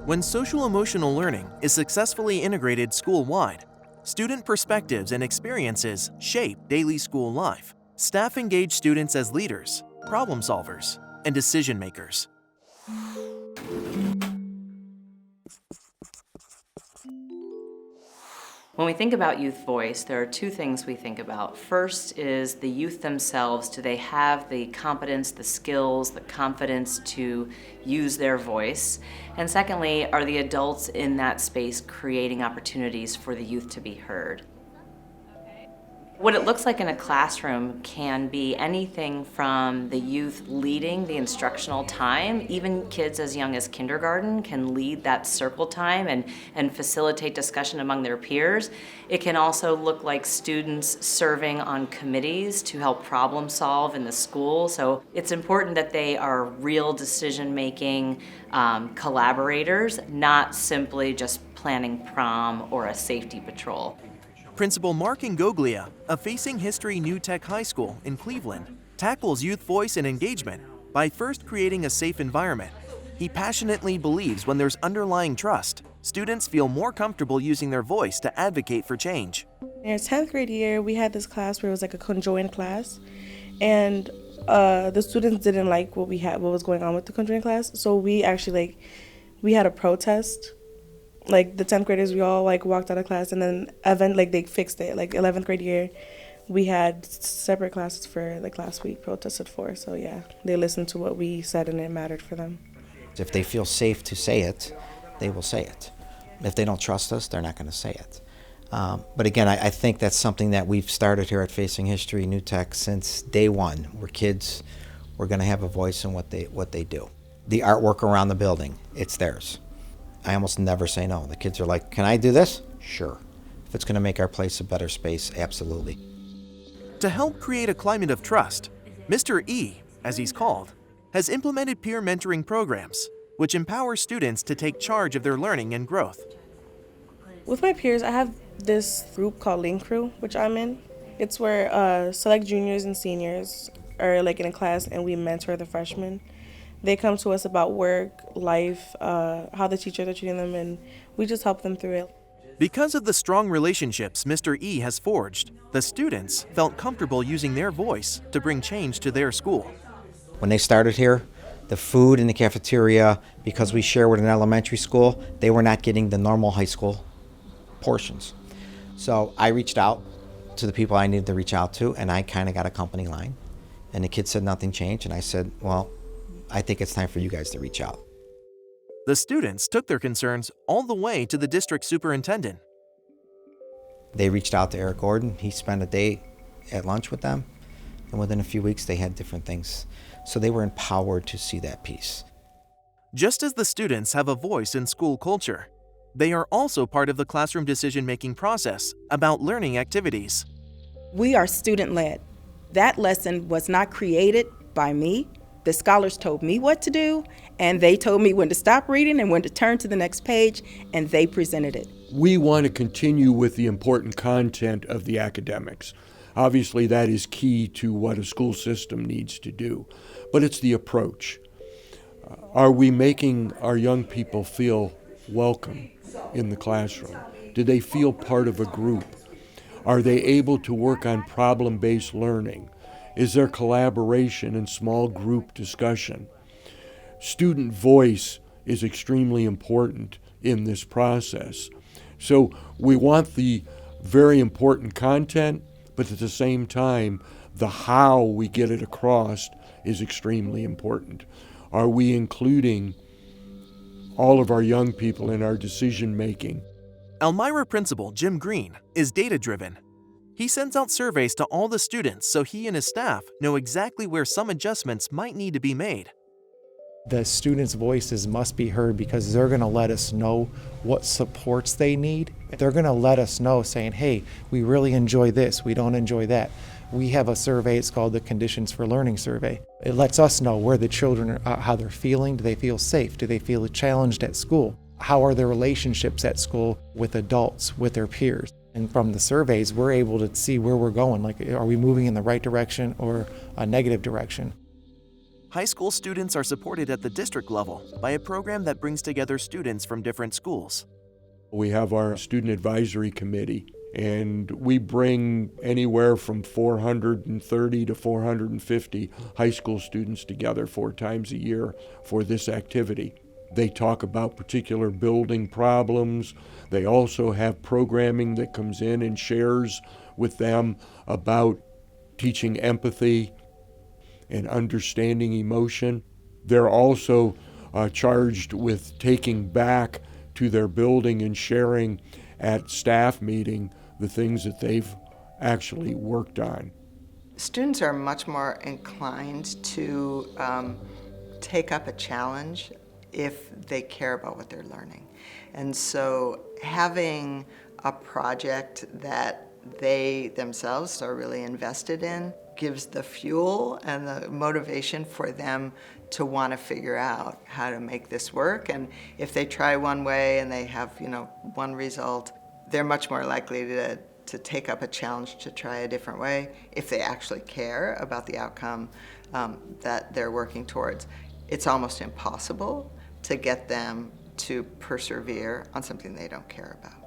When social-emotional learning is successfully integrated school-wide, student perspectives and experiences shape daily school life. Staff engage students as leaders, problem solvers, and decision makers. When we think about youth voice, there are two things we think about. First is the youth themselves. Do they have the competence, the skills, the confidence to use their voice? And secondly, are the adults in that space creating opportunities for the youth to be heard? What it looks like in a classroom can be anything from the youth leading the instructional time. Even kids as young as kindergarten can lead that circle time and facilitate discussion among their peers. It can also look like students serving on committees to help problem solve in the school. So it's important that they are real decision-making collaborators, not simply just planning prom or a safety patrol. Principal Mark Ingoglia of Facing History New Tech High School in Cleveland tackles youth voice and engagement by first creating a safe environment. He passionately believes when there's underlying trust, students feel more comfortable using their voice to advocate for change. In our 10th grade year, we had this class where it was like a conjoined class, and the students didn't like what was going on with the conjoined class, so we actually we had a protest. Like the 10th graders, we all walked out of class, and then they fixed it. 11th grade year, we had separate classes for last week protested for. So yeah, they listened to what we said and it mattered for them. If they feel safe to say it, they will say it. If they don't trust us, they're not going to say it. But again, I think that's something that we've started here at Facing History New Tech since day one. Where kids, we're going to have a voice in what they do. The artwork around the building, it's theirs. I almost never say no. The kids are like, can I do this? Sure. If it's going to make our place a better space, absolutely. To help create a climate of trust, Mr. E, as he's called, has implemented peer mentoring programs, which empower students to take charge of their learning and growth. With my peers, I have this group called Link Crew, which I'm in. It's where select juniors and seniors are in a class and we mentor the freshmen. They come to us about work, life, how the teachers are treating them, and we just help them through it. Because of the strong relationships Mr. E has forged, the students felt comfortable using their voice to bring change to their school. When they started here, the food in the cafeteria, because we share with an elementary school, they were not getting the normal high school portions. So I reached out to the people I needed to reach out to, and I kind of got a company line. And the kids said nothing changed, and I said, well, I think it's time for you guys to reach out. The students took their concerns all the way to the district superintendent. They reached out to Eric Gordon. He spent a day at lunch with them, and within a few weeks they had different things. So they were empowered to see that piece. Just as the students have a voice in school culture, they are also part of the classroom decision-making process about learning activities. We are student-led. That lesson was not created by me. The scholars told me what to do, and they told me when to stop reading and when to turn to the next page, and they presented it. We want to continue with the important content of the academics. Obviously, that is key to what a school system needs to do, but it's the approach. Are we making our young people feel welcome in the classroom? Do they feel part of a group? Are they able to work on problem-based learning? Is there collaboration and small group discussion? Student voice is extremely important in this process. So we want the very important content, but at the same time, the how we get it across is extremely important. Are we including all of our young people in our decision making? Elmira Principal Jim Green is data-driven. He sends out surveys to all the students so he and his staff know exactly where some adjustments might need to be made. The students' voices must be heard because they're going to let us know what supports they need. They're going to let us know saying, hey, we really enjoy this, we don't enjoy that. We have a survey, it's called the Conditions for Learning Survey. It lets us know where the children are, how they're feeling. Do they feel safe? Do they feel challenged at school? How are their relationships at school with adults, with their peers? And from the surveys, we're able to see where we're going. Like, are we moving in the right direction or a negative direction? High school students are supported at the district level by a program that brings together students from different schools. We have our student advisory committee, and we bring anywhere from 430 to 450 high school students together 4 times a year for this activity. They talk about particular building problems. They also have programming that comes in and shares with them about teaching empathy and understanding emotion. They're also charged with taking back to their building and sharing at staff meeting the things that they've actually worked on. Students are much more inclined to take up a challenge if they care about what they're learning. And so having a project that they themselves are really invested in gives the fuel and the motivation for them to want to figure out how to make this work. And if they try one way and they have, one result, they're much more likely to take up a challenge to try a different way if they actually care about the outcome that they're working towards. It's almost impossible to get them to persevere on something they don't care about.